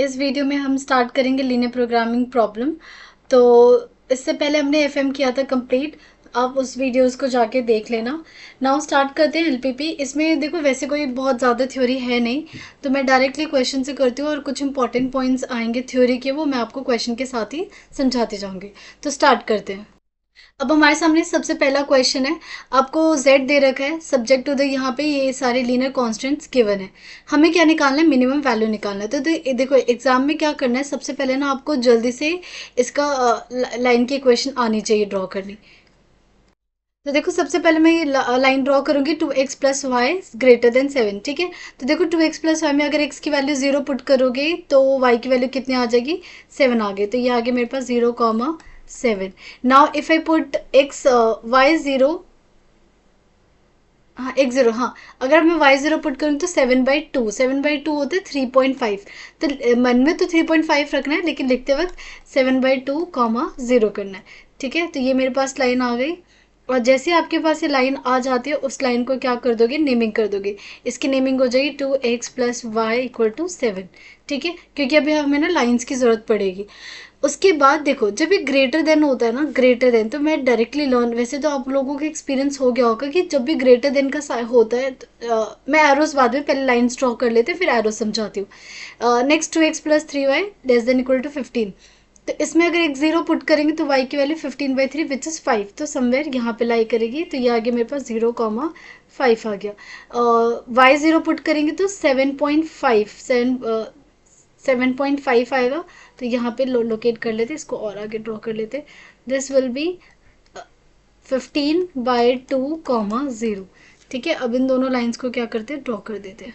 इस वीडियो में हम स्टार्ट करेंगे लीनियर प्रोग्रामिंग प्रॉब्लम। तो इससे पहले हमने एफएम किया था कंप्लीट, आप उस वीडियोस को जाके देख लेना। नाउ स्टार्ट करते हैं एलपीपी। इसमें देखो वैसे कोई बहुत ज़्यादा थ्योरी है नहीं, तो मैं डायरेक्टली क्वेश्चन से करती हूँ और कुछ इंपॉर्टेंट पॉइंट्स आएंगे थ्योरी के, वो मैं आपको क्वेश्चन के साथ ही समझाती जाऊँगी। तो स्टार्ट करते हैं। अब हमारे सामने सबसे पहला क्वेश्चन है। आपको z दे रखा है, सब्जेक्ट टू द, यहाँ पे ये सारे लीनियर कांस्टेंट्स गिवन है। हमें क्या निकालना है? मिनिमम वैल्यू निकालना है। तो देखो एग्जाम में क्या करना है, सबसे पहले ना आपको जल्दी से इसका लाइन की इक्वेशन आनी चाहिए ड्रॉ करनी। तो देखो सबसे पहले मैं ये लाइन ड्रॉ करूंगी 2x+y ग्रेटर देन 7। ठीक है, तो देखो 2x+y में अगर x की वैल्यू 0 पुट करोगे तो y की वैल्यू कितनी आ जाएगी? 7 आ गई। तो ये आ गया मेरे पास 0,7। Now if I put x y 0, हाँ x 0, हाँ अगर मैं y 0 पुट करूँ तो 7/2, 7/2 होते 3.5। तो मन में तो 3.5 रखना है, लेकिन लिखते वक्त 7/2, 0 करना है। ठीक है, तो ये मेरे पास लाइन आ गई। और जैसे आपके पास ये लाइन आ जाती है, उस लाइन को क्या कर दोगे? नेमिंग कर दोगे। इसकी नेमिंग हो जाएगी 2x+y=7। ठीक है, क्योंकि अभी हमें ना लाइंस की ज़रूरत पड़ेगी। उसके बाद देखो जब ये ग्रेटर देन होता है ना, ग्रेटर देन, तो मैं डायरेक्टली लर्न, वैसे तो आप लोगों को एक्सपीरियंस हो गया होगा कि जब भी ग्रेटर देन का होता है तो, मैं एरोस बाद में, पहले लाइन्स ड्रॉ कर लेते फिर एरोस समझाती हूँ। Next 2x+3y <15। तो इसमें अगर एक 0 पुट करेंगे तो y की वैल्यू 15/3 विच इज़ 5। तो समवेयर यहाँ पे लाई करेगी, तो ये आ गया मेरे पास 0,5 आ गया। y 0 पुट करेंगे तो 7.5 आएगा। तो यहाँ पे लोकेट कर लेते, इसको और आगे ड्रॉ कर लेते। This will B 15/2, 0। ठीक है, अब इन दोनों लाइंस को क्या करते हैं? ड्रॉ कर देते हैं।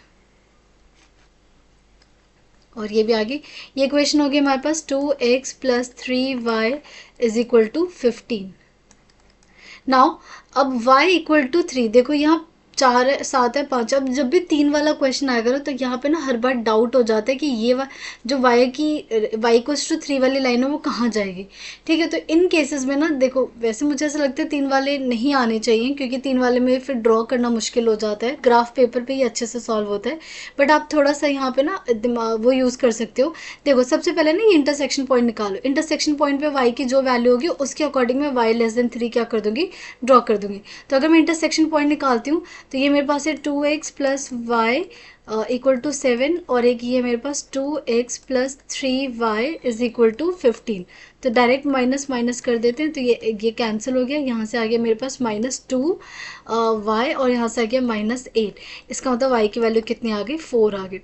और ये भी आगे, ये क्वेश्चन हो गया हमारे पास 2x+3y=15। नाउ अब y = 3, देखो यहाँ 4 है, 7 है, 5। अब जब भी 3 वाला क्वेश्चन आएगा ना, तो यहाँ पे ना हर बार डाउट हो जाता है कि ये जो y=3 वाली लाइन है वो कहाँ जाएगी। ठीक है, तो इन केसेस में ना देखो, वैसे मुझे ऐसा लगता है 3 वाले नहीं आने चाहिए, क्योंकि 3 वाले में फिर ड्रॉ करना मुश्किल हो जाता है। ग्राफ पेपर पे ही अच्छे से सॉल्व होता है, बट आप थोड़ा सा यहाँ पे ना दिमाग वो यूज़ कर सकते हो। देखो सबसे पहले ना ये इंटरसेक्शन पॉइंट निकालो। इंटरसेक्शन पॉइंट पे y की जो वैल्यू होगी उसके अकॉर्डिंग मैं y<3 क्या कर दूंगी? ड्रॉ कर दूंगी। तो अगर मैं इंटरसेक्शन पॉइंट निकालती हूँ तो ये मेरे पास है 2x+y=7, और एक ये मेरे पास 2x+3y=15। तो डायरेक्ट माइनस माइनस कर देते हैं, तो ये कैंसिल हो गया। यहाँ से आ गया मेरे पास -2y, और यहाँ से आ गया -8। इसका मतलब y की वैल्यू कितनी आ गई? 4 आ गई।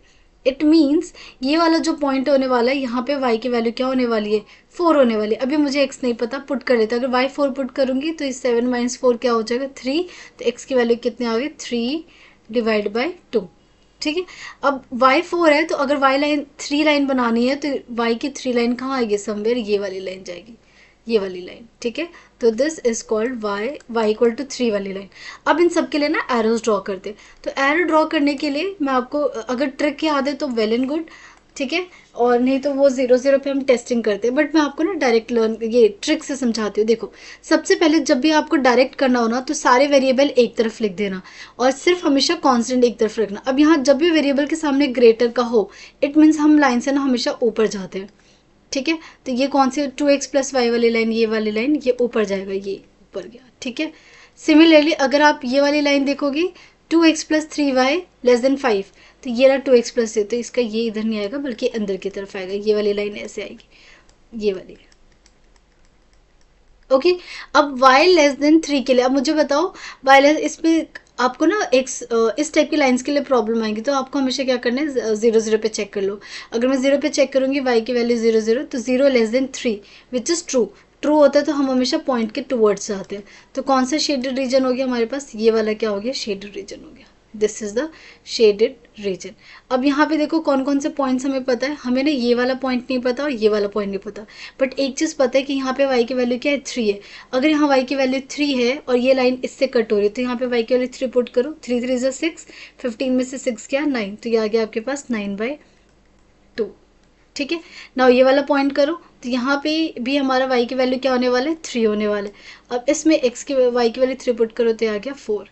इट मीन्स ये वाला जो पॉइंट होने वाला है, यहाँ पे y की वैल्यू क्या होने वाली है? 4 होने वाली है। अभी मुझे x नहीं पता, पुट कर लेता। अगर y 4 पुट करूंगी तो 7 - 4 क्या हो जाएगा? 3। तो x की वैल्यू कितनी आ गई? 3/2। ठीक है, अब y 4 है, तो अगर y लाइन 3 लाइन बनानी है तो y की 3 लाइन कहाँ आएगी? समवेयर ये वाली लाइन जाएगी, ये वाली लाइन। ठीक है, तो दिस इज कॉल्ड y= 3 वाली लाइन। अब इन सब के लिए ना एरोज ड्रॉ करते। तो एरो ड्रॉ करने के लिए मैं आपको, अगर ट्रिक याद है तो वेल एंड गुड, ठीक है, और नहीं तो वो 0 पे हम टेस्टिंग करते हैं। बट मैं आपको ना डायरेक्ट ये ट्रिक से समझाती हूँ। देखो सबसे पहले जब भी आपको डायरेक्ट करना हो ना, तो सारे वेरिएबल एक तरफ लिख देना, और सिर्फ हमेशा कांस्टेंट एक तरफ रखना। अब यहाँ जब भी वेरिएबल के सामने ग्रेटर का हो, इट मीन्स हम लाइन से ना हमेशा ऊपर जाते हैं। ठीक है, तो ये कौन सी 2x+y वाली लाइन, ये वाली लाइन, ये ऊपर जाएगा, ये ऊपर गया। ठीक है, सिमिलरली अगर आप ये वाली लाइन देखोगे 2x+3y <5, तो ये रहा 2x+, तो इसका ये इधर नहीं आएगा बल्कि अंदर की तरफ आएगा। ये वाली लाइन ऐसे आएगी, ये वाली। ओके, अब y<3 के लिए, अब मुझे बताओ इसमें आपको ना इस टाइप की लाइंस के लिए प्रॉब्लम आएगी, तो आपको हमेशा क्या करना है? 0 पे चेक कर लो। अगर मैं 0 पे चेक करूंगी y की वैल्यू 0, तो 0<3 विच इज़ ट्रू। ट्रू होता है तो हम हमेशा पॉइंट के टूवर्ड्स जाते हैं। तो कौन सा शेडेड रीजन हो गया हमारे पास? ये वाला क्या हो गया? शेडेड रीजन हो गया। This is the shaded region. अब यहाँ पे देखो कौन कौन से पॉइंट्स हमें पता है। हमें ना ये वाला पॉइंट नहीं पता और ये वाला पॉइंट नहीं पता, बट एक चीज़ पता है कि यहाँ पे y की वैल्यू क्या है? 3 है। अगर यहाँ y की वैल्यू 3 है और ये लाइन इससे कट हो रही है, तो यहाँ पे y की वैल्यू 3 पुट करो। 3 3 6, 15 में से 6 क्या? 9। तो ये आ गया आपके पास 9/2। ठीक है, नाउ ये वाला पॉइंट करो, तो यहाँ पे भी हमारा y की वैल्यू क्या होने वाला है? 3 होने वाला है। अब इसमें x की y की वैल्यू 3 पुट करो, तो आ गया 4।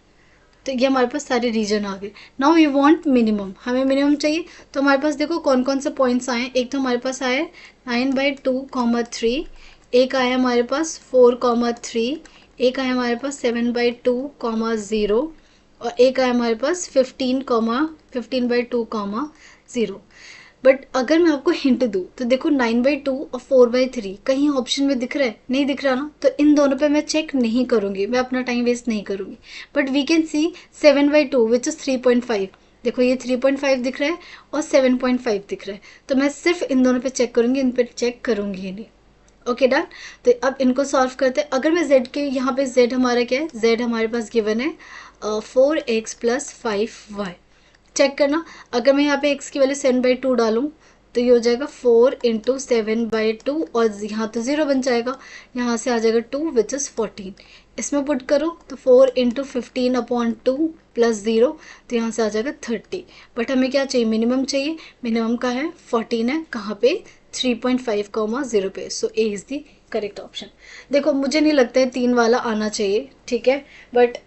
तो ये हमारे पास सारे रीजन आ गए। नाउ वी वांट मिनिमम, हमें मिनिमम चाहिए। तो हमारे पास देखो कौन कौन से पॉइंट्स आए हैं। एक तो हमारे पास आया 9/2, 3, एक आया हमारे पास 4, 3, एक आया हमारे पास 7/2, 0, और एक आया हमारे पास 15/2, 0। बट अगर मैं आपको हिंट दूँ तो देखो 9/2 और 4/3 कहीं ऑप्शन में दिख रहा है, नहीं दिख रहा ना, तो इन दोनों पे मैं चेक नहीं करूँगी, मैं अपना टाइम वेस्ट नहीं करूँगी। But we can see 7/2 which is 3.5। देखो ये 3.5 दिख रहा है और 7.5 दिख रहा है, तो मैं सिर्फ इन दोनों पे चेक करूँगी, इन पे चेक करूँगी ही नहीं। Okay done. तो अब इनको सॉल्व करते हैं। अगर मैं z के यहाँ पे z हमारा क्या है, z हमारे पास गिवन है 4x + 5y। चेक करना, अगर मैं यहाँ पे x की वैल्यू 7/2 डालूँ तो ये हो जाएगा 4 × 7/2 और यहाँ तो 0 बन जाएगा, यहाँ से आ जाएगा 2 विच इज़ 14। इसमें पुट करो तो 4 × 15/2 + 0, तो यहाँ से आ जाएगा 30। बट हमें क्या चाहिए, मिनिमम चाहिए। मिनिमम का है 14 है, कहाँ पे 3.5, 0 पे। So A is the correct option. देखो मुझे नहीं लगता है 3 वाला आना चाहिए, ठीक है, बट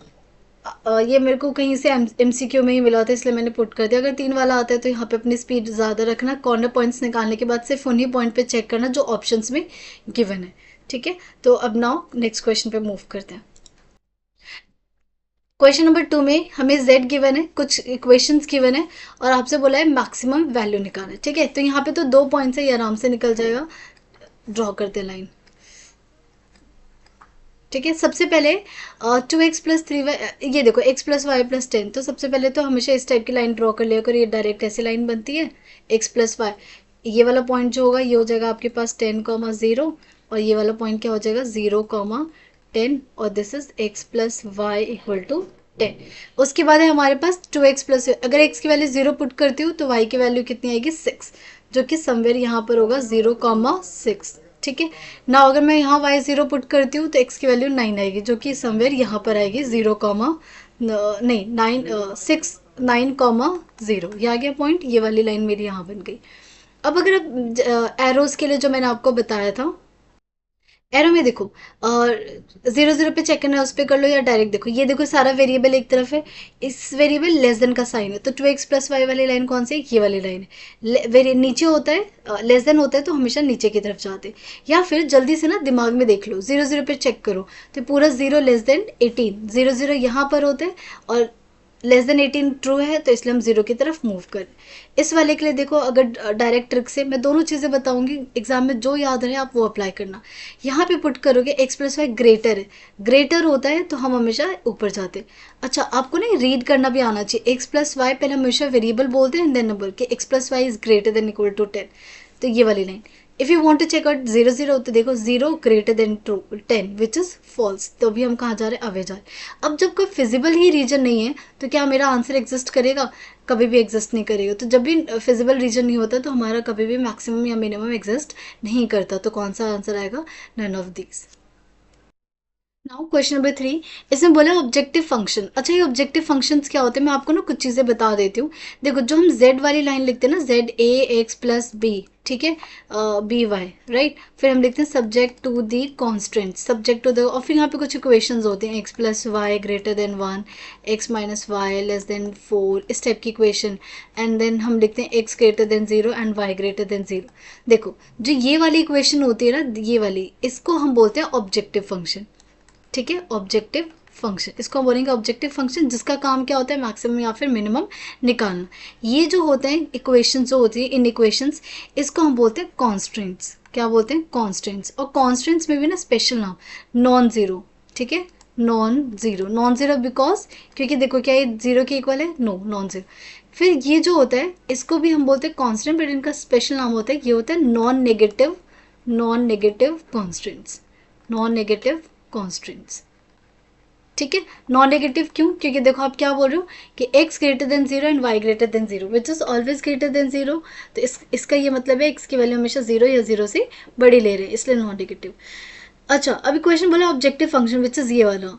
ये मेरे को कहीं से MCQ में ही मिला था, इसलिए मैंने पुट कर दिया। अगर 3 वाला आता है तो यहाँ पे अपनी स्पीड ज़्यादा रखना, कॉर्नर पॉइंट्स निकालने के बाद सिर्फ उन्हीं पॉइंट पे चेक करना जो ऑप्शंस में गिवन है, ठीक है। तो अब नाउ नेक्स्ट क्वेश्चन पे मूव करते हैं। क्वेश्चन नंबर 2 में हमें z गिवन है, कुछ इक्वेशंस गिवन है और आपसे बोला है मैक्सिमम वैल्यू निकालना, ठीक है। तो यहाँ पे तो 2 पॉइंट्स है, ये आराम से निकल जाएगा। ड्रॉ करते हैं लाइन, ठीक है। सबसे पहले 2x + 3y, ये देखो x + y + 10। तो सबसे पहले तो हमेशा इस टाइप की लाइन ड्रॉ कर लिया करो, ये डायरेक्ट ऐसी लाइन बनती है। x + y, ये वाला पॉइंट जो होगा ये हो जाएगा आपके पास 10, 0, और ये वाला पॉइंट क्या हो जाएगा 0, 10, और दिस इज x + y = 10। उसके बाद है हमारे पास 2x + y। अगर x की वैल्यू 0 पुट करती हूँ तो y की वैल्यू कितनी आएगी 6, जो कि समवेयर यहाँ पर होगा 0, 6, ठीक है ना। अगर मैं यहाँ y0 पुट करती हूँ तो x की वैल्यू 9 आएगी, जो कि समवेयर यहाँ पर आएगी 0, नहीं 6, 9, 0। ये आ गया पॉइंट, ये वाली लाइन मेरी यहाँ बन गई। अब अगर आप एरोज के लिए जो मैंने आपको बताया था, एरो में देखो 0, 0 पे चेक करना है, उस पर कर लो, या डायरेक्ट देखो। ये देखो सारा वेरिएबल एक तरफ है, इस वेरिएबल लेस देन का साइन है, तो 2x + y वाली लाइन कौन सी है, ये वाली लाइन है। नीचे होता है लेस देन होता है तो हमेशा नीचे की तरफ जाते हैं। या फिर जल्दी से ना दिमाग में देख लो, 0, 0 पे चेक करो तो पूरा 0 < 18, 0, 0 यहाँ पर होते हैं और <18 ट्रू है, तो इसलिए हम 0 की तरफ मूव करें। इस वाले के लिए देखो, अगर डायरेक्ट ट्रिक से मैं दोनों चीज़ें बताऊंगी, एग्जाम में जो याद रहे आप वो अप्लाई करना। यहाँ पे पुट करोगे x + y ग्रेटर है, ग्रेटर होता है तो हम हमेशा ऊपर जाते हैं। अच्छा, आपको नहीं रीड करना भी आना चाहिए। x + y पहले हमेशा वेरिएबल बोलते हैं देन नंबर के, x + y is greater than equal to 10। तो ये वाली line, if you want to check out 0, 0, तो देखो 0 greater than 10 which is false, तो अभी हम कहाँ जा रहे हैं, अवे जा रहे हैं। अब जब कोई फिजिबल ही रीजन नहीं है तो क्या मेरा आंसर एग्जिस्ट करेगा, कभी भी एग्जिस्ट नहीं करेगा। तो जब भी फिजिबल रीजन नहीं होता तो हमारा कभी भी मैक्सिमम या मिनिमम एग्जिस्ट नहीं करता। तो कौन सा आंसर आएगा, none of these. Now question number 3, इसमें बोला ऑब्जेक्टिव फंक्शन। अच्छा, ये ऑब्जेक्टिव फंक्शंस क्या होते हैं, मैं आपको ना कुछ चीज़ें बता देती हूँ। देखो जो हम z वाली लाइन लिखते हैं ना, z(a)x + b, ठीक है, by, राइट। फिर हम लिखते हैं subject to the constant, subject to the, और फिर यहाँ पे कुछ इक्वेशंस होती हैं, x + y > 1, x - y < 4, इस टाइप की इक्वेशन। एंड देन हम लिखते हैं x > 0 एंड y > 0। देखो जो ये वाली इक्वेशन होती है ना, ये वाली, इसको हम बोलते हैं ऑब्जेक्टिव फंक्शन, ठीक है, ऑब्जेक्टिव फंक्शन। इसको हम बोलेंगे ऑब्जेक्टिव फंक्शन, जिसका काम क्या होता है, मैक्सिमम या फिर मिनिमम निकालना। ये जो होते हैं इक्वेशंस, जो होती है इन इक्वेशंस, इसको हम बोलते हैं कॉन्स्टेंट्स। क्या बोलते हैं, कॉन्स्टेंट्स। और कॉन्स्टेंट्स में भी ना स्पेशल नाम, नॉन ज़ीरो, ठीक है, non zero, non zero because, क्योंकि देखो क्या ये ज़ीरो के इक्वल है, नो, नॉन ज़ीरो। फिर ये जो होता है इसको भी हम बोलते हैं कॉन्स्टेंट, बट इनका स्पेशल नाम होता है, ये होता है non negative, non negative constants, non negative constants, ठीक है। नॉन नेगेटिव क्यों, क्योंकि देखो आप क्या बोल रहे हो कि x > 0 and y > 0 which is always greater than 0। तो इसका ये मतलब है x की वैल्यू हमेशा 0 या 0 से बड़ी ले रहे हैं, इसलिए नॉन नेगेटिव। अच्छा, अभी क्वेश्चन बोला ऑब्जेक्टिव फंक्शन विच इज ये वाला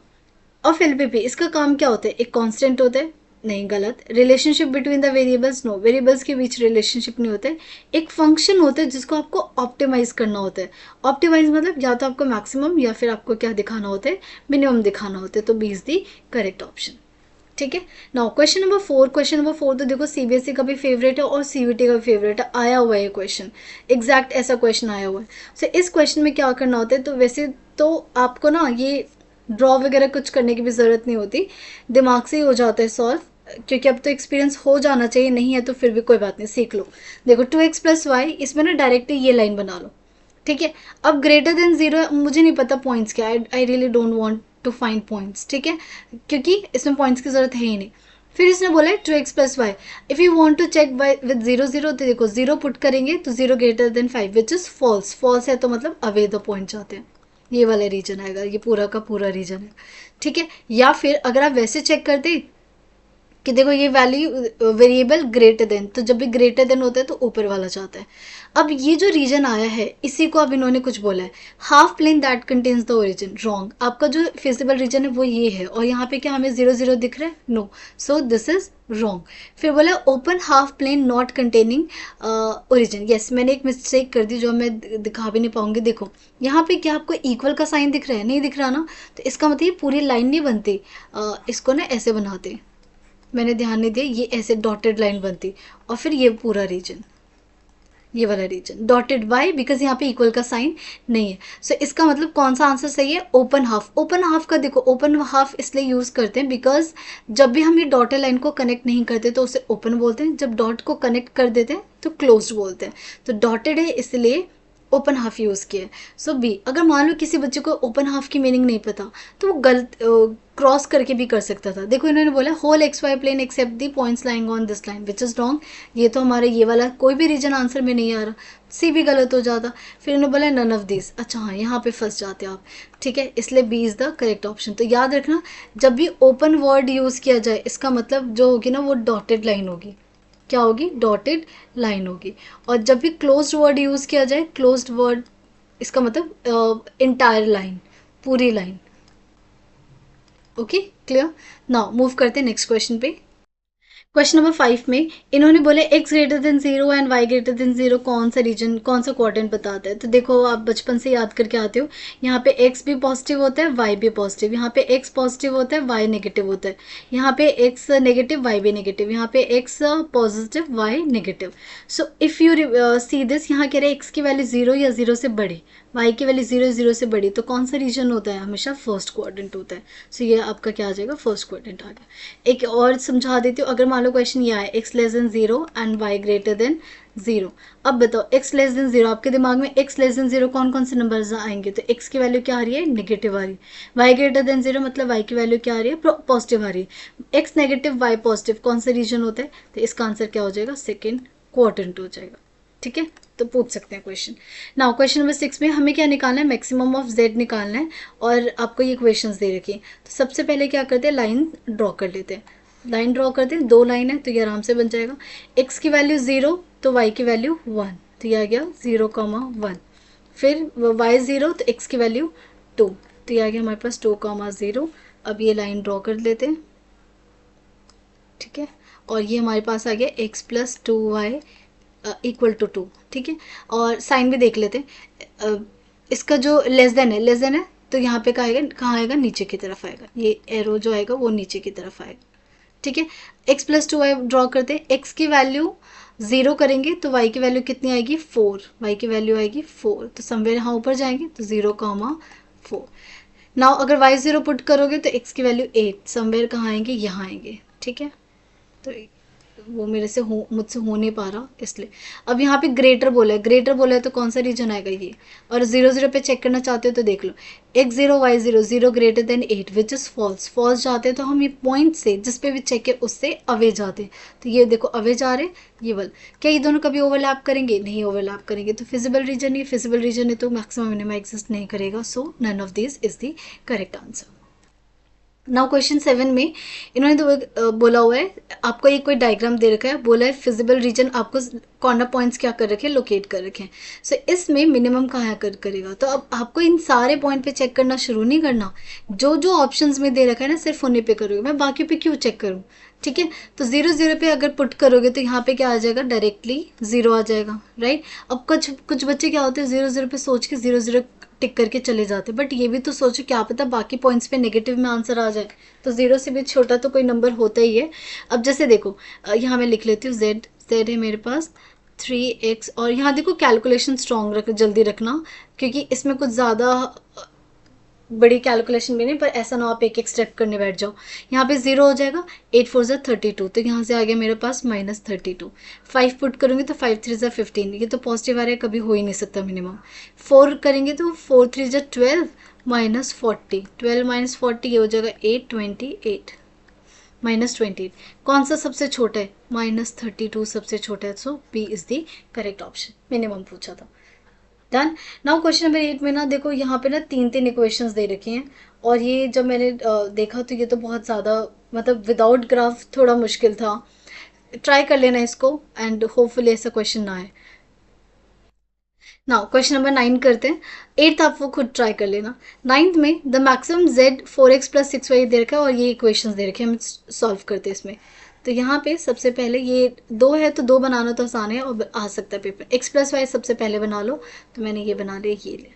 ऑफ LPP, इसका काम क्या होता है, एक कांस्टेंट होता है, नहीं गलत। Relationship between the variables, no, variables के बीच रिलेशनशिप नहीं होता है। एक फंक्शन होता है जिसको आपको ऑप्टिमाइज करना होता है। ऑप्टिमाइज मतलब या तो आपको मैक्सिमम या फिर आपको क्या दिखाना होता है, मिनिमम दिखाना होता है। तो B is the correct option. ठीक है। नाउ क्वेश्चन नंबर 4 तो देखो सीबीएसई का भी फेवरेट है और सीबीटी का भी फेवरेट है, आया हुआ है ये क्वेश्चन, एग्जैक्ट ऐसा क्वेश्चन आया हुआ है। सो इस क्वेश्चन में क्या करना होता है, तो वैसे तो आपको ना ये ड्रॉ वगैरह कुछ करने की भी ज़रूरत नहीं होती, दिमाग से ही हो जाता है सॉल्व, क्योंकि अब तो एक्सपीरियंस हो जाना चाहिए, नहीं है तो फिर भी कोई बात नहीं, सीख लो। देखो 2x प्लस वाई, इसमें ना डायरेक्ट ये लाइन बना लो, ठीक है। अब ग्रेटर देन जीरो, मुझे नहीं पता पॉइंट्स क्या, I really don't want to find points, ठीक है, क्योंकि इसमें पॉइंट्स की जरूरत है ही नहीं। फिर इसने बोला है 2x plus y, if you want to check by with zero zero, तो देखो जीरो पुट करेंगे तो zero greater than 5 which is false, false है तो मतलब अवे द पॉइंट जाते हैं, ये वाला रीजन आएगा, ये पूरा का पूरा रीजन है, ठीक है। या फिर अगर आप वैसे चेक करते कि देखो ये वैल्यू वेरिएबल ग्रेटर देन, तो जब भी ग्रेटर देन होता है तो ऊपर वाला जाता है। अब ये जो रीजन आया है इसी को अब इन्होंने कुछ बोला है, half plane that contains the origin, wrong, आपका जो फिजिबल रीजन है वो ये है, और यहाँ पे क्या हमें जीरो जीरो दिख रहा है, no, so this is wrong. फिर बोला open half plane not containing origin, yes मैंने एक मिस्टेक कर दी जो मैं दिखा भी नहीं पाऊंगी, देखो यहाँ पे क्या आपको इक्वल का साइन दिख रहा है, नहीं दिख रहा ना, तो इसका मतलब ये पूरी लाइन नहीं बनती, इसको ना ऐसे बनाते, मैंने ध्यान नहीं दिया, ये ऐसे डॉटेड लाइन बनती, और फिर ये पूरा रीजन, ये वाला रीजन डॉटेड बाय, बिकॉज यहाँ पे इक्वल का साइन नहीं है। सो इसका मतलब कौन सा आंसर सही है, ओपन हाफ। ओपन हाफ का देखो, ओपन हाफ इसलिए यूज करते हैं बिकॉज जब भी हम ये डॉटेड लाइन को कनेक्ट नहीं करते तो उसे ओपन बोलते हैं, जब डॉट को कनेक्ट कर देते हैं तो क्लोज बोलते हैं, तो डॉटेड है इसलिए ओपन हाफ यूज़ किया है। सो बी, अगर मान लो किसी बच्चे को ओपन हाफ की मीनिंग नहीं पता तो वो गलत क्रॉस करके भी कर सकता था, देखो इन्होंने बोला whole x y plane except the points lying on this line which is wrong, ये तो हमारे ये वाला कोई भी रीजन आंसर में नहीं आ रहा, सी भी गलत हो जाता। फिर इन्होंने बोला नन ऑफ दिस, अच्छा हाँ यहाँ पे फंस जाते आप, ठीक है, इसलिए B is the correct option. तो याद रखना जब भी ओपन वर्ड यूज़ किया जाए इसका मतलब जो होगी ना वो डॉटेड लाइन होगी, क्या होगी, डॉटेड लाइन होगी। और जब भी क्लोज्ड वर्ड यूज़ किया जाए, क्लोज्ड वर्ड इसका मतलब इंटायर लाइन, पूरी line, okay clear. Now move करते हैं नेक्स्ट क्वेश्चन पे। क्वेश्चन नंबर 5 में इन्होंने बोले x greater than zero and y greater than zero कौन सा रीजन, कौन सा क्वाड्रेंट बताता है। तो देखो आप बचपन से याद करके आते हो, यहाँ पे x भी पॉजिटिव होता है y भी पॉजिटिव, यहाँ पे x पॉजिटिव होता है y नेगेटिव होता है, यहाँ पे x नेगेटिव y भी नेगेटिव, यहाँ पे x positive y negative. So if you see this, यहाँ कह रहे हैं x की वैल्यू जीरो या जीरो से बड़ी, y की वैल्यू जीरो जीरो से बड़ी, तो कौन सा रीजन होता है, हमेशा फर्स्ट क्वाड्रेंट होता है। सो ये आपका क्या आ जाएगा, फर्स्ट क्वाड्रेंट आ गया। एक और समझा देती हूँ, अगर मान लो क्वेश्चन ये आए x less than zero and y greater than zero, अब बताओ x लेस देन जीरो, आपके दिमाग में x लेस देन जीरो कौन कौन से नंबर्स आएंगे, तो x की वैल्यू क्या आ रही है, नेगेटिव आ रही है, y ग्रेटर देन जीरो मतलब y की वैल्यू क्या आ रही है, पॉजिटिव आ रही है, x नेगेटिव y पॉजिटिव, कौन सा रीजन होता है, तो इसका आंसर क्या हो जाएगा, सेकेंड क्वाड्रेंट हो जाएगा, ठीक है। तो पूछ सकते हैं क्वेश्चन। नाउ क्वेश्चन नंबर 6 में हमें क्या निकालना है, मैक्सिमम ऑफ z निकालना है, और आपको ये क्वेश्चंस दे रखी है। तो सबसे पहले क्या करते हैं, लाइन ड्रॉ कर लेते हैं, लाइन ड्रॉ करते हैं, दो लाइन है तो ये आराम से बन जाएगा, x की वैल्यू 0 तो y की वैल्यू 1, तो ये आ गया 0,1, फिर y 0 तो x की वैल्यू 2, तो ये आ गया हमारे पास 2,0। अब ये लाइन ड्रॉ कर लेते हैं, ठीक है, और ये हमारे पास आ गया x plus 2y equal to 2, ठीक है। और साइन भी देख लेते हैं, इसका जो लेस देन है तो यहाँ पे कहाँ आएगा, नीचे की तरफ आएगा, ये एरो जो आएगा वो नीचे की तरफ आएगा, ठीक है। x प्लस 2y ड्रॉ करते हैं, x की वैल्यू 0 करेंगे तो y की वैल्यू कितनी आएगी, 4, y की वैल्यू आएगी 4, तो समवेयर यहाँ ऊपर जाएंगे तो 0,4। नाउ अगर y 0 पुट करोगे तो x की वैल्यू 8, समवेयर कहाँ आएंगे, यहाँ आएंगे, ठीक है। तो वो मुझसे हो नहीं पा रहा इसलिए। अब यहाँ पे ग्रेटर बोला है तो कौन सा रीजन आएगा ये, और 0 0 पे चेक करना चाहते हो तो देख लो, x 0 y 0 0 greater than 8 which is false जाते हैं, तो हम ये पॉइंट से जिस पे भी चेक है उससे अवे जाते हैं, तो ये देखो अवे जा रहे, ये वाला, क्या ये दोनों कभी ओवरलैप करेंगे, नहीं ओवरलैप करेंगे, तो फिजिबल रीजन है तो मैक्सिमम मिनिमम एग्जिस्ट नहीं करेगा, so none of this is the correct answer. Now question 7 में इन्होंने तो बोला हुआ है, आपको एक कोई डायग्राम दे रखा है, बोला है फिजिबल रीजन आपको कॉर्नर पॉइंट्स क्या कर रखे हैं, लोकेट कर रखे हैं। सो इसमें मिनिमम कहाँ करेगा, तो अब आपको इन सारे पॉइंट पे चेक करना शुरू नहीं करना, जो जो ऑप्शंस में दे रखा है ना सिर्फ उन्हीं पे करोगे, मैं बाकी पे क्यों चेक करूँ, ठीक है। तो 0 0 पे अगर पुट करोगे तो यहाँ पे क्या आ जाएगा, डायरेक्टली 0 आ जाएगा, राइट। अब कुछ कुछ बच्चे क्या होते हैं 0 0 पे सोच के 0 0 टिक करके चले जाते हैं, बट ये भी तो सोचो क्या पता बाकी पॉइंट्स पे नेगेटिव में आंसर आ जाए। तो 0 से भी छोटा तो कोई नंबर होता ही है। अब जैसे देखो यहाँ मैं लिख लेती हूँ z है मेरे पास 3x, और यहाँ देखो कैलकुलेशन स्ट्रॉन्ग रख, जल्दी रखना, क्योंकि इसमें कुछ ज़्यादा बड़ी कैलकुलेशन भी नहीं, पर ऐसा ना आप एक एक स्टेप करने बैठ जाओ। यहाँ पे 0 हो जाएगा, 8 4 ज़ा 32, तो यहाँ से आ गया मेरे पास -32। 5 पुट करूँगी तो 5 3 ज़ा 15, ये तो पॉजिटिव आ रहा है, कभी हो ही नहीं सकता मिनिमम। 4 करेंगे तो 4 3 ज़ा 12 -40, 12 -40 ये हो जाएगा 828 -28। कौन सा सबसे छोटा है, -32 सबसे छोटा है, so B is the correct option, minimum पूछा था। डन। नाउ क्वेश्चन नंबर 8 में ना देखो यहाँ पे ना 3 इक्वेशंस दे रखे हैं, और ये जब मैंने देखा तो ये तो बहुत ज़्यादा, मतलब विदाउट ग्राफ थोड़ा मुश्किल था। ट्राई कर लेना इसको एंड होपफुली ऐसा क्वेश्चन ना आए। नाउ क्वेश्चन नंबर 9 करते हैं। 8th आप वो खुद ट्राई कर लेना। 9th में the maximum z 4x + 6y दे रखा है, और ये इक्वेशंस दे रखे हैं, हम सॉल्व करते हैं इसमें। तो यहाँ पे सबसे पहले ये 2 है तो 2 बनाना तो आसान है और आ सकता है पेपर। x + y सबसे पहले बना लो, तो मैंने ये बना लिया, ये ले,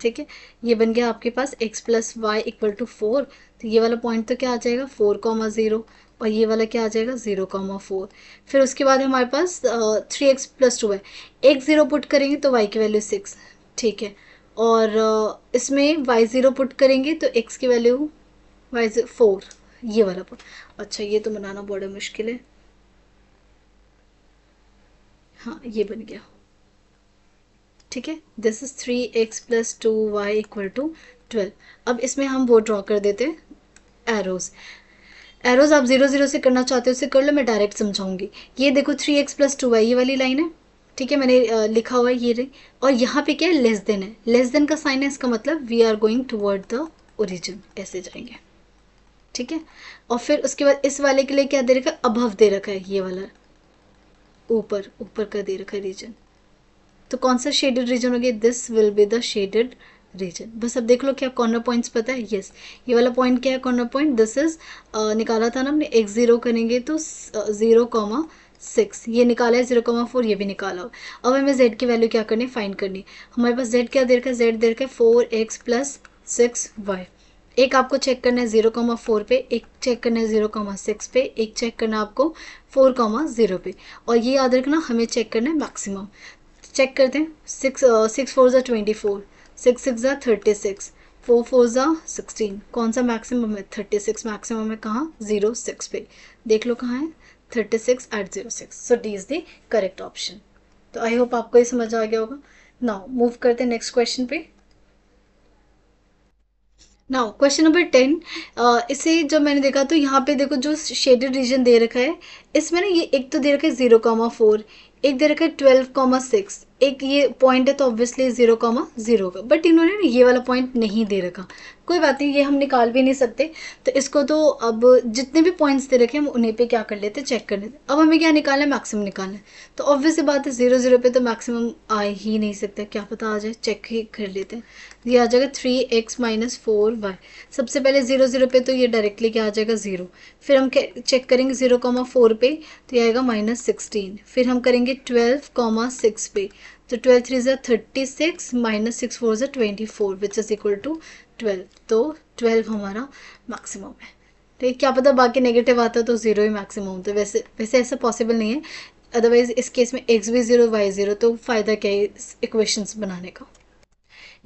ठीक है। ये बन गया आपके पास x + y = 4, तो ये वाला पॉइंट तो क्या आ जाएगा 4, 0, और ये वाला क्या आ जाएगा 0, 4। फिर उसके बाद हमारे पास 3x + 2 है। एक 0 पुट करेंगे तो y की वैल्यू 6, ठीक है। और इसमें y0 पुट करेंगे तो x की वैल्यू y0 4, ये वाला पुट। अच्छा ये तो बनाना बड़ा मुश्किल है। हाँ ये बन गया, ठीक है। This is 3x + 2y = 12। अब इसमें हम वो ड्रॉ कर देते हैं एरोज। एरोज आप 0 0 से करना चाहते हो उसे कर लो, मैं डायरेक्ट समझाऊंगी। ये देखो 3x + 2y ये वाली लाइन है, ठीक है, मैंने लिखा हुआ है ये रही। और यहाँ पे क्या है, लेस देन है, लेस देन का साइन है, इसका मतलब we are going toward the origin, ऐसे जाएंगे, ठीक है। और फिर उसके बाद इस वाले के लिए क्या दे रखा है, अबव दे रखा है, ये वाला ऊपर ऊपर का दे रखा है रीजन। तो कौन सा शेडेड रीजन हो गया, this will be the shaded region. बस अब देख लो क्या कॉर्नर पॉइंट्स पता है, यस ये वाला पॉइंट क्या है कॉर्नर पॉइंट, दिस इज निकाला था ना हमने, x0 करेंगे तो 0,6, ये निकाला है 0,4, ये भी निकाला हो। अब हमें z की वैल्यू क्या करनी है, फाइंड करनी। हमारे पास z क्या दे रखा है, z दे रखा है 4x + 6y। एक आपको चेक करना है 0,4 पे, एक चेक करना है 0,6 पे, एक चेक करना है आपको 4,0 पे, और ये याद रखना हमें चेक करना है मैक्सिमम। चेक करते हैं, 6 4 ज़ा 24, 6 6 ज़ा 36, 4 4 ज़ा 16, कौन सा मैक्सिमम है, 36 मैक्सिमम है, कहाँ 0,6 पे, देख लो कहाँ है 36 @ 0,6, so D is the correct option. तो आई होप आपको ये समझ आ गया होगा। नाउ मूव करते हैं नेक्स्ट क्वेश्चन पे। नाउ क्वेश्चन नंबर 10, इसे जब मैंने देखा तो यहाँ पे देखो जो शेडेड रीजन दे रखा है, इसमें ना ये एक तो दे रखा है 0,4, एक दे रखा है 12,6, एक ये पॉइंट है तो ऑब्वियसली 0,0 का, बट इन्होंने ना ये वाला पॉइंट नहीं दे रखा। कोई बात नहीं, ये हम निकाल भी नहीं सकते, तो इसको तो अब जितने भी पॉइंट्स दे रखे हम उन्हीं पे क्या कर लेते, चेक कर लेते। अब हमें क्या निकालना है, मैक्सिमम निकालना है। तो ऑब्वियस सी बात है 0 0 पे तो मैक्सिमम आ ही नहीं सकता, क्या पता आ जाए, चेक ही कर लेते हैं। ये आ जाएगा 3x - 4y। सबसे पहले 0 0 पे तो ये डायरेक्टली क्या आ जाएगा 0, फिर हम चेक करेंगे 0,4 पे तो ये आएगा -16, फिर हम करेंगे 12,6 पे, तो 12 3 ज़ा 36 -6 4 ज़ा 24 विच इज़ इक्वल टू 12, तो 12 हमारा मैक्सिमम है। ठीक, क्या पता बाकी नेगेटिव आता तो 0 ही मैक्सिमम होता, वैसे वैसे ऐसा पॉसिबल नहीं है, अदरवाइज इस केस में x भी 0 y 0, तो फ़ायदा क्या है इक्वेशंस बनाने का।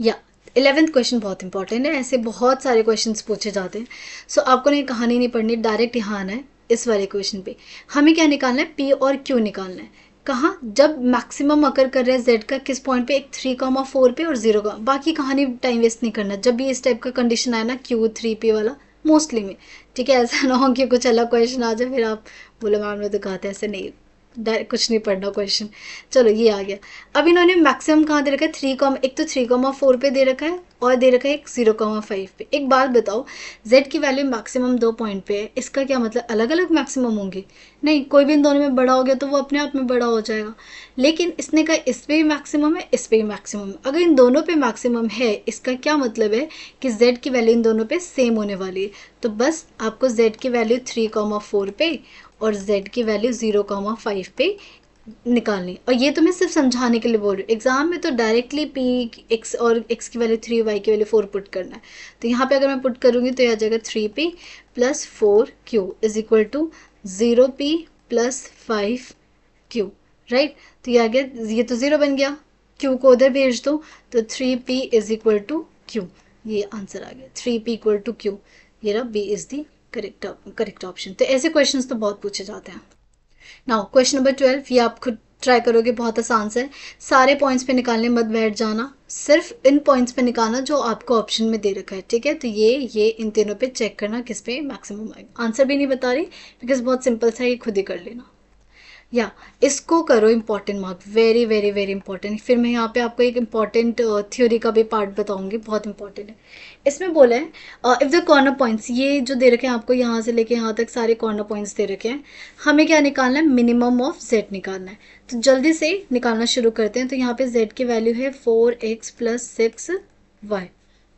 या 11th क्वेश्चन बहुत इंपॉर्टेंट है, ऐसे बहुत सारे क्वेश्चंस पूछे जाते हैं। सो आपको ने कहानी नहीं पढ़नी, डायरेक्ट यहाँ आना है इस वाले क्वेश्चन पे। हमें क्या निकालना है, p और q निकालना है। कहाँ, जब मैक्सिमम अकर कर रहे हैं z का किस पॉइंट पे, एक 3,4 पे और 0 का, बाकी कहानी टाइम वेस्ट नहीं करना। जब भी इस टाइप का कंडीशन आए ना Q3P वाला मोस्टली में, ठीक है, ऐसा ना हो कि कुछ अलग क्वेश्चन आ जाए फिर आप बोले मैम ने तो कहा था, ऐसे नहीं, कुछ नहीं पढ़ना क्वेश्चन। चलो ये आ गया। अब इन्होंने मैक्सिमम कहाँ दे रखा है, एक तो 3,4 पे दे रखा है, और दे रखा है एक 0,5 पे। एक बात बताओ, z की वैल्यू मैक्सिमम 2 पॉइंट पे है, इसका क्या मतलब अलग अलग मैक्सिमम होंगे? नहीं, कोई भी इन दोनों में बड़ा हो गया तो वो अपने आप में बड़ा हो जाएगा। लेकिन इसने कहा इस पे भी मैक्सिमम है, इस पे भी मैक्सिमम है। अगर इन दोनों पे मैक्सिमम है, इसका क्या मतलब है कि z की वैल्यू इन दोनों पे सेम होने वाली है। तो बस आपको z की वैल्यू 3,4 पे और z की वैल्यू 0,5 पे निकालनी। और ये तो मैं सिर्फ समझाने के लिए बोल रही हूँ, एग्जाम में तो डायरेक्टली पी एक्स और एक्स की वैल्यू 3, वाई की वैल्यू 4 पुट करना है। तो यहाँ पे अगर मैं पुट करूँगी तो ये आ जाएगा 3p plus 4q is equal to 0p plus 5q, right. तो ये आ गया, ये तो 0 बन गया, q को उधर भेज दो तो 3p is equal to q, ये आंसर आ गया 3p इक्वल टू q। ये रहा b is the correct option. तो ऐसे क्वेश्चन तो बहुत पूछे जाते हैं। नाउ क्वेश्चन नंबर 12, ये आप खुद ट्राई करोगे, बहुत आसान सा है। सारे पॉइंट्स पे निकालने मत बैठ जाना, सिर्फ इन पॉइंट्स पे निकालना जो आपको ऑप्शन में दे रखा है, ठीक है। तो ये इन तीनों पे चेक करना किस पे मैक्सिमम आएगा। आंसर भी नहीं बता रही बिकॉज बहुत सिंपल सा, ये खुद ही कर लेना। या इसको करो important mark, very very very important. फिर मैं यहाँ पे आपको एक इंपॉर्टेंट थ्योरी का भी पार्ट बताऊंगी, बहुत इंपॉर्टेंट है। इसमें बोला है इफ द कॉर्नर पॉइंट्स, ये जो दे रखे हैं आपको यहाँ से लेके यहाँ तक सारे कॉर्नर पॉइंट्स दे रखे हैं, हमें क्या निकालना है, मिनिमम ऑफ z निकालना है। तो जल्दी से निकालना शुरू करते हैं। तो यहाँ पे z की वैल्यू है 4x प्लस 6y।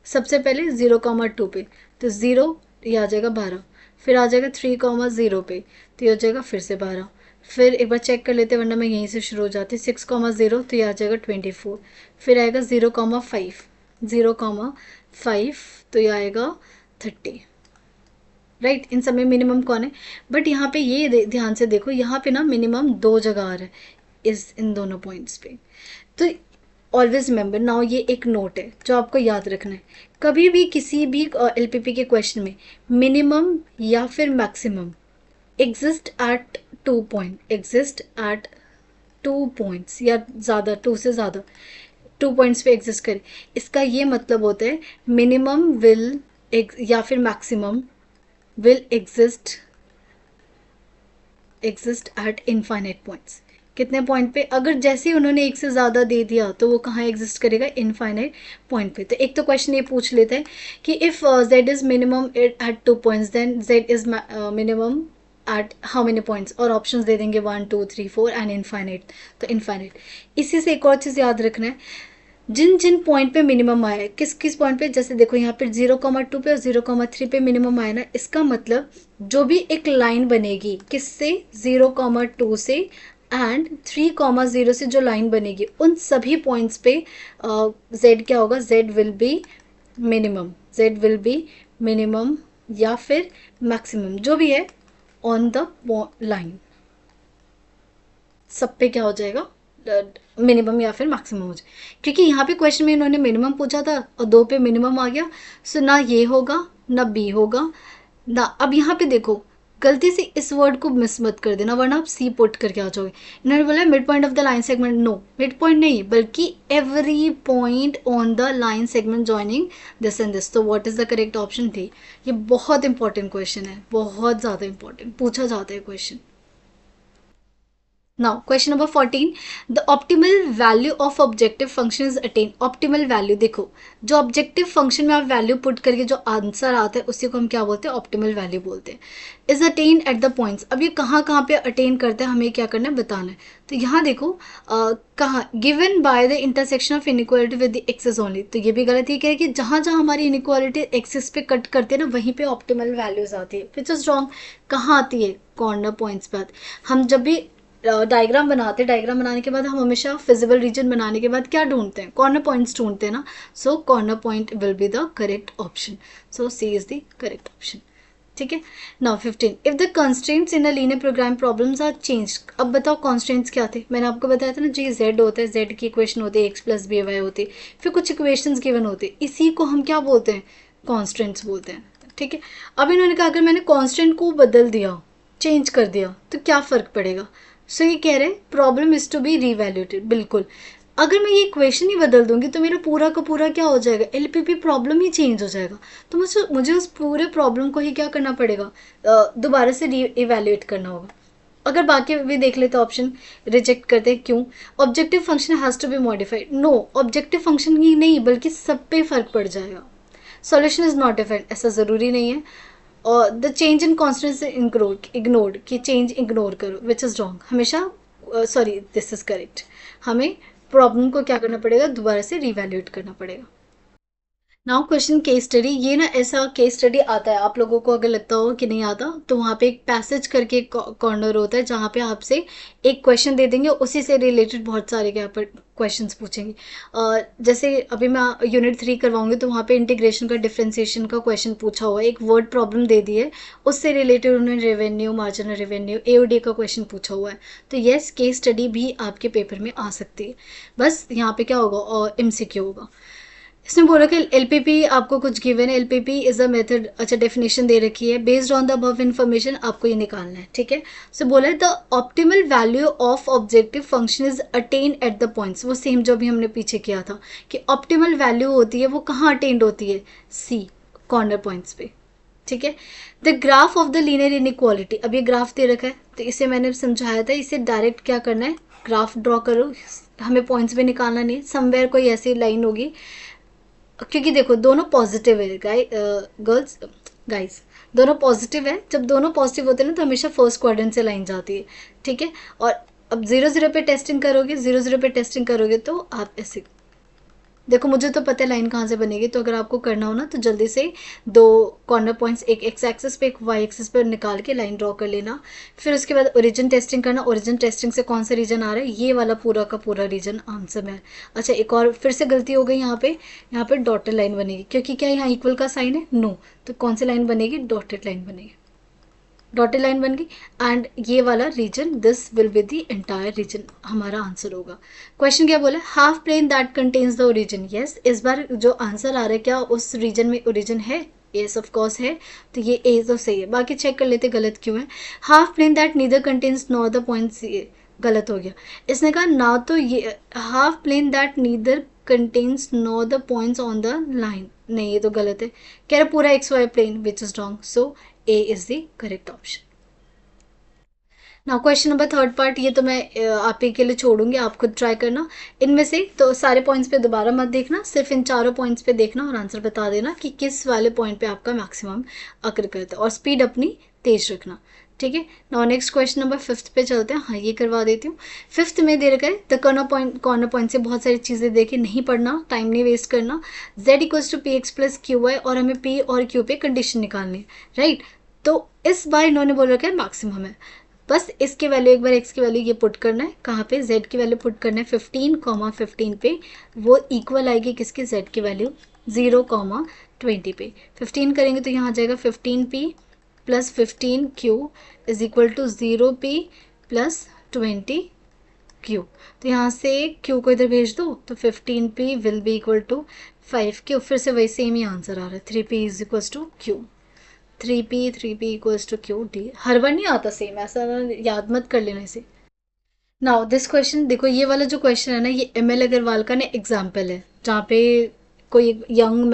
सबसे पहले 0,2 पे, तो 0 ये आ जाएगा 12, फिर आ जाएगा 3,0 पे, तो ये हो जाएगा फिर से 12। फिर एक बार चेक कर लेते हैं वरना मैं यहीं से शुरू हो जाती। 6,0 तो ये आ जाएगा 24, फिर आएगा 0,5, 0,5 तो ये आएगा 30, राइट। इन सब में मिनिमम कौन है? बट यहाँ पे ये ध्यान से देखो, यहाँ पे ना मिनिमम 2 जगह आ रहा है इन दोनों पॉइंट्स पे। तो ऑलवेज रिमेंबर, नाउ ये एक नोट है जो आपको याद रखना है, कभी भी किसी भी एलपीपी के क्वेश्चन में मिनिमम या फिर maximum exist at 2 point, exist at 2 points या ज़्यादा, 2 से ज़्यादा 2 पॉइंट्स पे एग्जिस्ट करे, इसका ये मतलब होता है मिनिमम विल या फिर maximum will exist at infinite points. कितने पॉइंट पे? अगर जैसे ही उन्होंने एक से ज़्यादा दे दिया तो वो कहाँ एग्जिस्ट करेगा? इनफाइनाइट पॉइंट पे। तो एक तो क्वेश्चन ये पूछ लेते हैं कि if z is minimum at 2 points then z is minimum at how many points, और ऑप्शंस दे देंगे 1 2 3 4 एंड इनफाइनाइट। तो इनफाइनाइट। इसी से एक और चीज़ याद रखना है, जिन जिन पॉइंट पे मिनिमम आया है, किस किस पॉइंट पे, जैसे देखो यहाँ पे 0,2 पे और 0,3 पे मिनिमम आया ना, इसका मतलब जो भी एक लाइन बनेगी किससे, 0,2 से एंड 3,0 से जो लाइन बनेगी, उन सभी पॉइंट्स पे z क्या होगा, z will be minimum, z will be minimum या फिर मैक्सिमम, जो भी है ऑन द लाइन, सब पे क्या हो जाएगा, मिनिमम या फिर मैक्सिमम हो जाए। क्योंकि यहाँ पे क्वेश्चन में इन्होंने मिनिमम पूछा था और 2 पे मिनिमम आ गया, सो ना ये होगा ना बी होगा ना। अब यहाँ पे देखो, गलती से इस वर्ड को मिस मत कर देना वरना आप सी पुट करके आ जाओगे। इन्होंने बोला mid point of the line segment, no, mid point नहीं बल्कि every point on the line segment joining this and this. तो what is the correct option थी। ये बहुत इंपॉर्टेंट क्वेश्चन है, बहुत ज़्यादा इंपॉर्टेंट, पूछा जाता है question. Now question number 14, the optimal value of objective function is attained। optimal value देखो, जो ऑब्जेक्टिव फंक्शन में आप वैल्यू पुट करके जो आंसर आता है उसी को हम क्या बोलते हैं, ऑप्टिमल वैल्यू बोलते हैं। Is attain at the points. अब ये कहाँ पे अटेन करते हैं, हमें क्या करना है बताना है। तो यहाँ देखो कहाँ, given by the intersection of inequality with the axes only. तो ये भी गलत ही कह रही है कि जहाँ जहाँ हमारी इनइक्वालिटी एक्सेस पे कट करते हैं ना वहीं पे ऑप्टिमल वैल्यूज आती है, विच इज रॉन्ग। कहाँ आती है, कॉर्नर पॉइंट्स पे आती। हम जब भी डायग्राम बनाते हैं, डायग्राम बनाने के बाद हम हमेशा फिजिबल रीजन बनाने के बाद क्या ढूंढते हैं, कॉर्नर पॉइंट्स ढूंढते हैं ना। So corner point will be the correct option. So C is the correct option, ठीक है। Now 15, if the constraints in a linear program problems are change. अब बताओ कंस्ट्रेंट्स क्या थे, मैंने आपको बताया था ना जी, z होता है, z की इक्वेशन होती है x प्लस बी वाई होती है, फिर कुछ इक्वेशंस गिवन होते हैं, इसी को हम क्या बोलते हैं, कॉन्स्टेंट्स बोलते हैं, ठीक है। अब इन्होंने कहा अगर मैंने कॉन्स्टेंट को बदल दिया, चेंज कर दिया तो क्या फ़र्क पड़ेगा। सो ये कह रहे हैं प्रॉब्लम इज टू बी रीवैल्यूटेड। बिल्कुल, अगर मैं ये इक्वेशन ही बदल दूंगी तो मेरा पूरा का पूरा क्या हो जाएगा, एलपीपी प्रॉब्लम ही चेंज हो जाएगा। तो मुझे उस पूरे प्रॉब्लम को ही क्या करना पड़ेगा, दोबारा से री इवैल्यूएट करना होगा। अगर बाकी भी देख ले तो ऑप्शन रिजेक्ट करते हैं, क्यों? Objective function has to be modified. No, objective function ही नहीं बल्कि सब पे फर्क पड़ जाएगा। सॉल्यूशन इज नॉट डिफाइंड, ऐसा ज़रूरी नहीं है। और the change in constant ignored, कि चेंज इग्नोर करो, विच इज़ रॉन्ग। हमेशा सॉरी, दिस इज करेक्ट। हमें प्रॉब्लम को क्या करना पड़ेगा, दोबारा से रिवैल्यूएट करना पड़ेगा। Now question case study. ये ना ऐसा केस स्टडी आता है, आप लोगों को अगर लगता हो कि नहीं आता तो वहाँ पे एक पैसेज करके कॉर्नर होता है जहाँ पे आपसे एक क्वेश्चन दे देंगे, उसी से रिलेटेड बहुत सारे क्या पर क्वेश्चंस पूछेंगे। जैसे अभी मैं यूनिट 3 करवाऊंगी तो वहाँ पे इंटीग्रेशन का, डिफरेंशिएशन का क्वेश्चन पूछा हुआ है, एक वर्ड प्रॉब्लम दे दी है, उससे रिलेटेड उन्होंने रेवेन्यू, मार्जिनल रेवेन्यू, एओडी का क्वेश्चन पूछा हुआ है। तो येस, केस स्टडी भी आपके पेपर में आ सकती है। बस यहाँ पे क्या होगा, और एमसीक्यू होगा। इसने बोला कि एलपीपी आपको कुछ गिवन है, एलपीपी इज अ मेथड, अच्छा डेफिनेशन दे रखी है, based on the above information आपको ये निकालना है, ठीक है। सो बोला है the optimal value of objective function is attain at the points, वो सेम जो भी हमने पीछे किया था कि ऑप्टिमल वैल्यू होती है वो कहाँ अटेंड होती है, सी, कॉर्नर पॉइंट्स पे, ठीक है। The graph of the linear inequality, अब ये ग्राफ दे रखा है तो इसे मैंने समझाया था, इसे डायरेक्ट क्या करना है, ग्राफ ड्रॉ करो, हमें पॉइंट्स भी निकालना नहीं है, समवेयर कोई ऐसी लाइन होगी, क्योंकि देखो दोनों पॉजिटिव है गर्ल्स गाइस, दोनों पॉजिटिव है। जब दोनों पॉजिटिव होते हैं ना तो हमेशा फर्स्ट क्वाड्रेंट से लाइन जाती है, ठीक है। और अब 0 0 पे टेस्टिंग करोगे, 0 0 पे टेस्टिंग करोगे तो आप ऐसे देखो, मुझे तो पता है लाइन कहाँ से बनेगी, तो अगर आपको करना हो ना तो जल्दी से दो कॉर्नर पॉइंट्स, एक एक्स एक्सिस पे एक वाई एक्सिस पे निकाल के लाइन ड्रॉ कर लेना। फिर उसके बाद ओरिजिन टेस्टिंग करना, ओरिजिन टेस्टिंग से कौन सा रीजन आ रहा है, ये वाला पूरा का पूरा रीजन आंसर में है। अच्छा, एक और फिर से गलती हो गई, यहाँ पे डॉटेड लाइन बनेगी, क्योंकि क्या यहाँ इक्वल का साइन है, नो, तो कौन सी लाइन बनेगी, डॉटेड लाइन बनेगी, डॉटेड लाइन बन गई। एंड ये वाला region, this will be the entire region, हमारा आंसर होगा। क्वेश्चन क्या बोला, half plane that contains the origin, yes, इस बार जो आंसर आ रहा है क्या उस रीजन में ओरिजिन है, यस ऑफ कोर्स है, तो ये ए तो सही है। बाकी चेक कर लेते गलत क्यों है। Half plane that neither contains nor the points, गलत हो गया। इसने कहा ना, तो ये half plane that neither contains nor the points on the line, नहीं ये तो गलत है। कह रहा पूरा x y plane, which is wrong, so A is the correct option. Now question number third part, ये तो मैं आप ही के लिए छोड़ूंगी, आप खुद ट्राई करना। इनमें से तो सारे पॉइंट्स पे दोबारा मत देखना, सिर्फ इन चारों पॉइंट्स पे देखना और आंसर बता देना कि किस वाले पॉइंट पे आपका मैक्सिमम अकर करता है, और स्पीड अपनी तेज रखना, ठीक है। नाउ नेक्स्ट क्वेश्चन नंबर 5 पे चलते हैं। हाँ, ये करवा देती हूँ। 5th में दे रखा है द कॉर्नर पॉइंट से बहुत सारी चीज़ें देके नहीं पढ़ना, टाइम नहीं वेस्ट करना। z equals to p x plus q y, और हमें p और q पे कंडीशन निकालनी है, राइट। तो इस बार इन्होंने बोल रखा है मैक्सिमम है, बस इसके वैल्यू, एक बार x की वैल्यू ये पुट करना है, कहाँ पे, z की वैल्यू पुट करना है 15, 15 पे, वो इक्वल आएगी किसकी, z की वैल्यू 0, 20 पे। 15 करेंगे तो यहाँ आ जाएगा 15p plus 15q is equal to 0p plus 20q। तो यहाँ से q को इधर भेज दो तो 15p will be equal to 5q, फिर से वही सेम ही आंसर आ रहा है, 3p is equal to q, 3p equals to Q डी। हर बार नहीं आता सेम, ऐसा याद मत कर लेना इसे। नाउ दिस क्वेश्चन देखो, ये वाला जो क्वेश्चन है ना, ये ML अग्रवाल का ना एग्जाम्पल है, जहाँ पे कोई यंग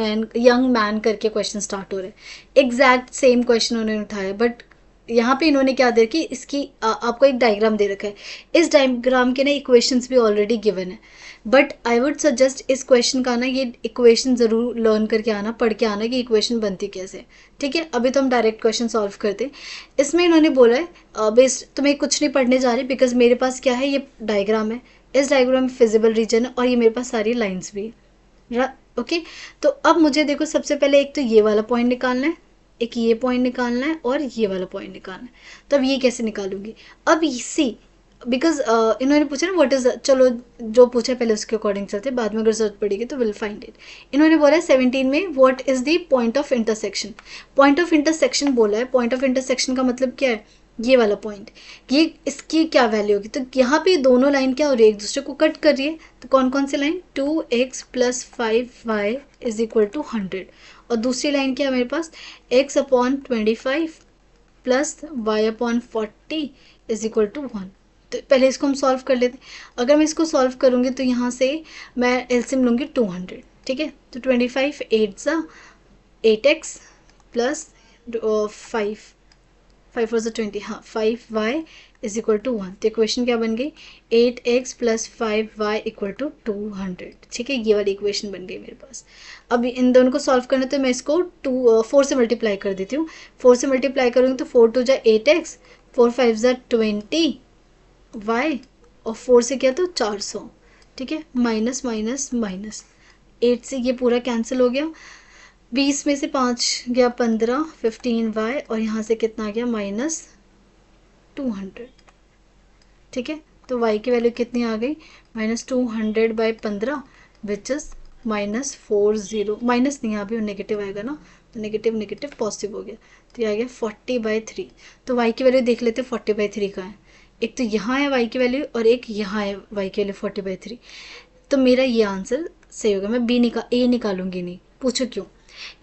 मैन करके क्वेश्चन स्टार्ट हो रहा है। एग्जैक्ट सेम क्वेश्चन उन्होंने उठाया, बट यहाँ पे इन्होंने क्या दे रखी, इसकी आपको एक डायग्राम दे रखा है, इस डायग्राम के ना इक्वेशंस भी ऑलरेडी गिवन है, बट आई वुड सजेस्ट इस क्वेश्चन का ना ये इक्वेशन ज़रूर लर्न करके आना, पढ़ के आना कि इक्वेशन बनती कैसे, ठीक है। अभी तो हम डायरेक्ट क्वेश्चन सॉल्व करते हैं। इसमें इन्होंने बोला है बेस्ड, तुम्हें कुछ नहीं पढ़ने जा रही, बिकॉज मेरे पास क्या है, ये डायग्राम है, इस डायग्राम में फिजिबल रीजन है और ये मेरे पास सारी लाइन्स भी है, ओके। तो अब मुझे देखो, सबसे पहले एक तो ये वाला पॉइंट निकालना है, एक ये पॉइंट निकालना है और ये वाला पॉइंट निकालना है। तो अब ये कैसे निकालूंगी, अब सी, बिकॉज इन्होंने पूछा ना व्हाट इज, चलो जो पूछा पहले उसके अकॉर्डिंग चलते, बाद में अगर जरूरत पड़ेगी तो विल फाइंड इट। इन्होंने बोला है 17 में what is the point of intersection, point of intersection बोला है। पॉइंट ऑफ इंटरसेक्शन का मतलब क्या है, ये वाला पॉइंट, ये इसकी क्या वैल्यू होगी, तो यहाँ पे दोनों लाइन क्या हो रही है, एक दूसरे को कट कर रही है, तो कौन कौन सी line, 2x plus 5y is equal to 100, और दूसरी लाइन क्या है मेरे पास, x upon 25 plus y upon 40 is equal to 1। तो पहले इसको हम सॉल्व कर लेते हैं। अगर मैं इसको सॉल्व करूँगी तो यहाँ से मैं एलसीएम लूँगी 200, ठीक है। तो 25 8x प्लस 5 4 20, हाँ 5y इज इक्वल टू 1। तो इक्वेशन क्या बन गई 8x + 5y इक्वल टू 200। ठीक है, ये वाली इक्वेशन बन गई मेरे पास। अब इन दोनों को सॉल्व करना तो मैं इसको 4 से मल्टीप्लाई कर देती हूँ। 4 से मल्टीप्लाई करूँगी तो 4 2 जा 8x, 4 5 जा 20y और 4 से क्या तो 400। ठीक है, माइनस माइनस माइनस 8 से ये पूरा कैंसिल हो गया। 20 में से 5 गया 15, 15y और यहाँ से कितना आ गया -200। ठीक है, तो y की वैल्यू कितनी आ गई -200/15 विच इज़ -40। माइनस नहीं, यहाँ भी नेगेटिव आएगा ना, तो नेगेटिव नेगेटिव पॉजिटिव हो गया, तो ये आ गया 40/3। तो y की वैल्यू देख लेते 40/3 का है। एक तो यहाँ है y की वैल्यू और एक यहाँ है y की वैल्यू 40/3। तो मेरा ये आंसर सही होगा। मैं ए निकालूंगी नहीं। पूछो क्यों?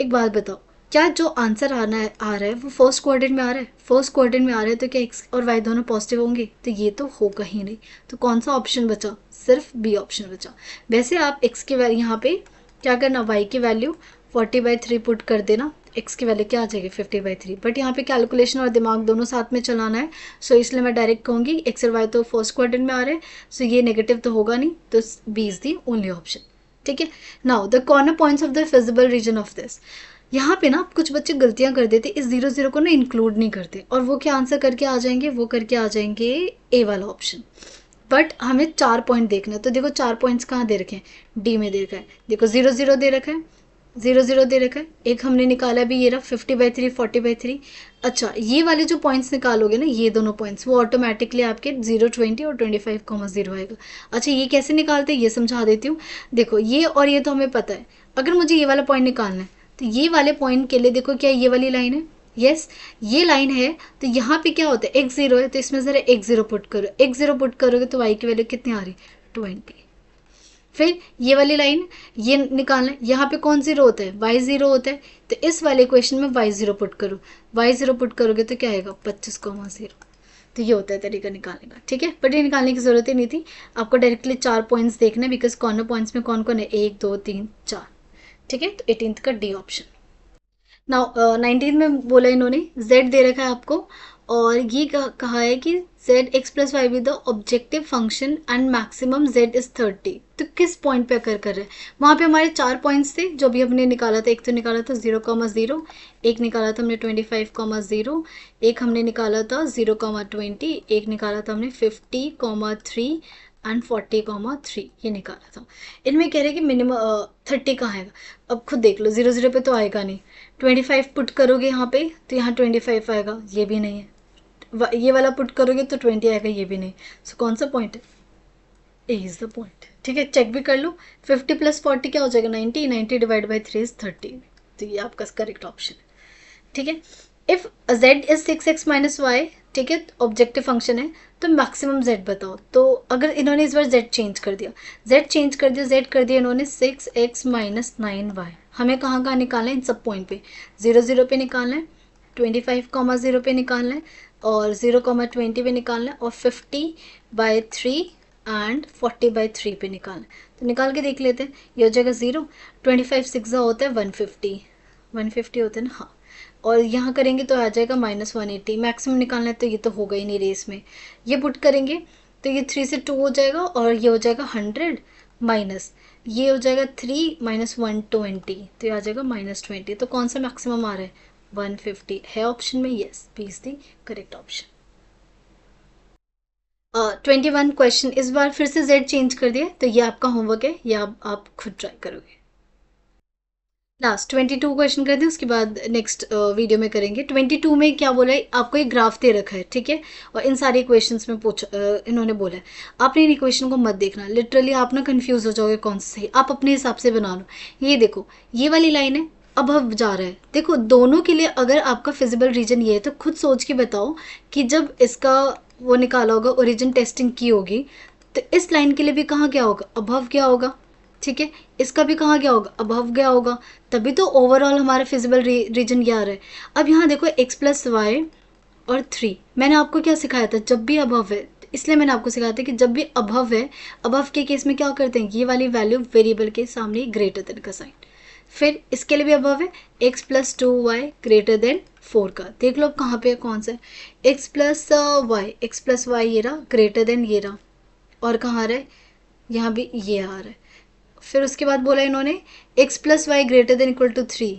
एक बात बताओ, क्या जो आंसर आ रहा है वो फर्स्ट क्वाड्रेंट में आ रहा है? फर्स्ट क्वाड्रेंट में आ रहा है तो क्या एक्स और वाई दोनों पॉजिटिव होंगे? तो ये तो होगा ही नहीं। तो कौन सा ऑप्शन बचा? सिर्फ बी ऑप्शन बचा। वैसे आप एक्स की वैल्यू यहाँ पे क्या करना, वाई की वैल्यू 40/3 पुट कर देना, एक्स की वैल्यू क्या आ जाएगी 50/3। बट यहाँ पे कैलकुलेशन और दिमाग दोनों साथ में चलाना है, सो इसलिए मैं डायरेक्ट कहूँगी एक्स और वाई तो फर्स्ट क्वाड्रेंट में आ रहे हैं, सो ये नेगेटिव तो होगा नहीं, तो B is the only option. ठीक है, now the corner points of the feasible region of this. यहाँ पे ना कुछ बच्चे गलतियाँ कर देते, इस 0 0 को ना इंक्लूड नहीं करते और वो क्या आंसर करके आ जाएंगे, वो करके आ जाएंगे ए वाला ऑप्शन। बट हमें 4 पॉइंट देखना है, तो देखो 4 पॉइंट्स कहाँ दे रखे हैं, डी में दे रखा है। देखो 0 0 दे रखा है, 0 0 दे रखा है, एक हमने निकाला भी ये रहा 50/3 40/3। अच्छा, ये वाले जो पॉइंट्स निकालोगे ना, ये दोनों पॉइंट्स, वो ऑटोमेटिकली आपके 0 20 और 25,0 आएगा। अच्छा, ये कैसे निकालते हैं ये समझा देती हूँ। देखो ये और ये तो हमें पता है, अगर मुझे ये वाला पॉइंट निकालना है तो ये वाले पॉइंट के लिए देखो क्या ये वाली लाइन है, यस ये लाइन है, तो यहाँ पे क्या होता है x 0 है, तो इसमें ज़रा x 0 पुट करो, x 0 पुट करोगे तो y की वैल्यू कितनी आ रही 20। फिर ये वाली लाइन ये निकालना है, यहाँ पे कौन 0 होता है, y 0 होता है, तो इस वाले क्वेश्चन में y 0 पुट करो, y 0 पुट करोगे तो क्या आएगा 25,0। तो ये होता है तरीका निकालने का। ठीक है, बट ये निकालने की ज़रूरत ही नहीं थी, आपको डायरेक्टली 4 पॉइंट्स देखना है, बिकॉज कॉर्नर पॉइंट्स में कौन कौन है 1 2 3 4। ठीक है, तो 18th का डी ऑप्शन। नाउ 19 में बोला इन्होंने z दे रखा है आपको और ये कहा है कि zx + y with the objective function and maximum z is 30। तो किस पॉइंट पे अकर कर रहे हैं? वहाँ पे हमारे 4 पॉइंट्स थे जो भी हमने निकाला था। एक तो निकाला था 0,0, एक निकाला था हमने 25,0, एक हमने निकाला था 0,20, एक निकाला था हमने 50,3 एंड 40,3 ये निकाला था। इनमें कह रहे हैं कि मिनिमम 30 कहाँ आएगा। अब खुद देख लो, 0 0 पे तो आएगा नहीं, 25 पुट करोगे यहाँ पे तो यहाँ 25 आएगा, ये भी नहीं है। ये वाला पुट करोगे तो 20 आएगा, ये भी नहीं। सो कौन सा पॉइंट है? ए इज द पॉइंट। ठीक है, चेक भी कर लो। 50 + 40 क्या हो जाएगा 90, 90 डिवाइड बाई 3 इज 30। तो ये आपका करेक्ट ऑप्शन है। ठीक है, if z is 6x - y, ठीक है, ऑब्जेक्टिव फंक्शन है, तो मैक्सिमम z बताओ। तो अगर इन्होंने इस बार z चेंज कर दिया, z कर दिया इन्होंने 6x - 9y। हमें कहाँ कहाँ निकालना है? इन सब पॉइंट पे 0 0 पे निकालना है, 25,0 पे निकालना है और 0,20 पे निकालना है और 50/3 एंड 40/3 पे निकालना है। तो निकाल के देख लेते हैं। ये हो जाएगा 0, 25 6 होता है 150 होता है ना, हाँ। और यहाँ करेंगे तो आ जाएगा -180। मैक्सिमम निकालना है तो ये तो होगा ही नहीं रेस में। ये पुट करेंगे तो ये 3 से 2 हो जाएगा और ये हो जाएगा 100 माइनस ये हो जाएगा 3 - 120, तो ये आ जाएगा -20। तो कौन सा मैक्सिमम आ रहा है 150 है ऑप्शन में, yes B is the correct option. 21 question, इस बार फिर से z चेंज कर दिया, तो ये आपका होमवर्क है, ये आप खुद ट्राई करोगे। लास्ट 22 क्वेश्चन कर दें, उसके बाद नेक्स्ट वीडियो में करेंगे। 22 में क्या बोला है, आपको एक ग्राफ दे रखा है, ठीक है, और इन सारे क्वेश्चंस में इन्होंने बोला है आपने इन इक्वेशन को मत देखना, लिटरली आप ना कंफ्यूज हो जाओगे कौन सा सही, आप अपने हिसाब से बना लो। ये देखो ये वाली लाइन है, अब जा रहा है, देखो दोनों के लिए अगर आपका फिजिबल रीजन ये है तो खुद सोच के बताओ कि जब इसका वो निकाला होगा, ओरिजिन टेस्टिंग की होगी, तो इस लाइन के लिए भी कहाँ क्या होगा, अबव क्या होगा, ठीक है, इसका भी कहाँ गया होगा, अबव गया होगा, तभी तो ओवरऑल हमारा फिजिबल रीजन ये आ रहा है। अब यहाँ देखो x + y और 3, मैंने आपको क्या सिखाया था, जब भी अबव है, इसलिए मैंने आपको सिखाया था कि जब भी अबव है, अबव के केस में क्या करते हैं, ये वाली वैल्यू वेरिएबल के सामने ग्रेटर देन का साइन, फिर इसके लिए भी अबव है, x plus 2y greater than 4 का। देख लो अब कहाँ पे कौन सा है, x प्लस वाई ये रहा ग्रेटर देन ये रहा, और कहाँ आ रहा है, यहाँ भी ये आ रहा है। फिर उसके बाद बोला इन्होंने x plus y greater than equal to 3,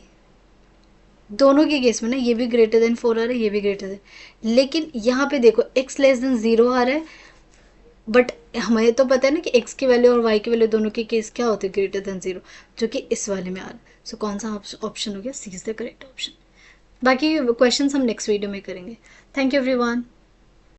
दोनों के केस में ना ये भी ग्रेटर देन 4 आ रहा है, ये भी ग्रेटर देन, लेकिन यहाँ पे देखो x लेस देन 0 आ रहा है, बट हमें तो पता है ना कि x की वैल्यू और y की वैल्यू दोनों के केस क्या होते हैं, ग्रेटर देन 0, जो कि इस वाले में आ रहा है। सो कौन सा ऑप्शन हो गया, सी इज द करेक्ट ऑप्शन। बाकी क्वेश्चंस हम नेक्स्ट वीडियो में करेंगे। Thank you everyone.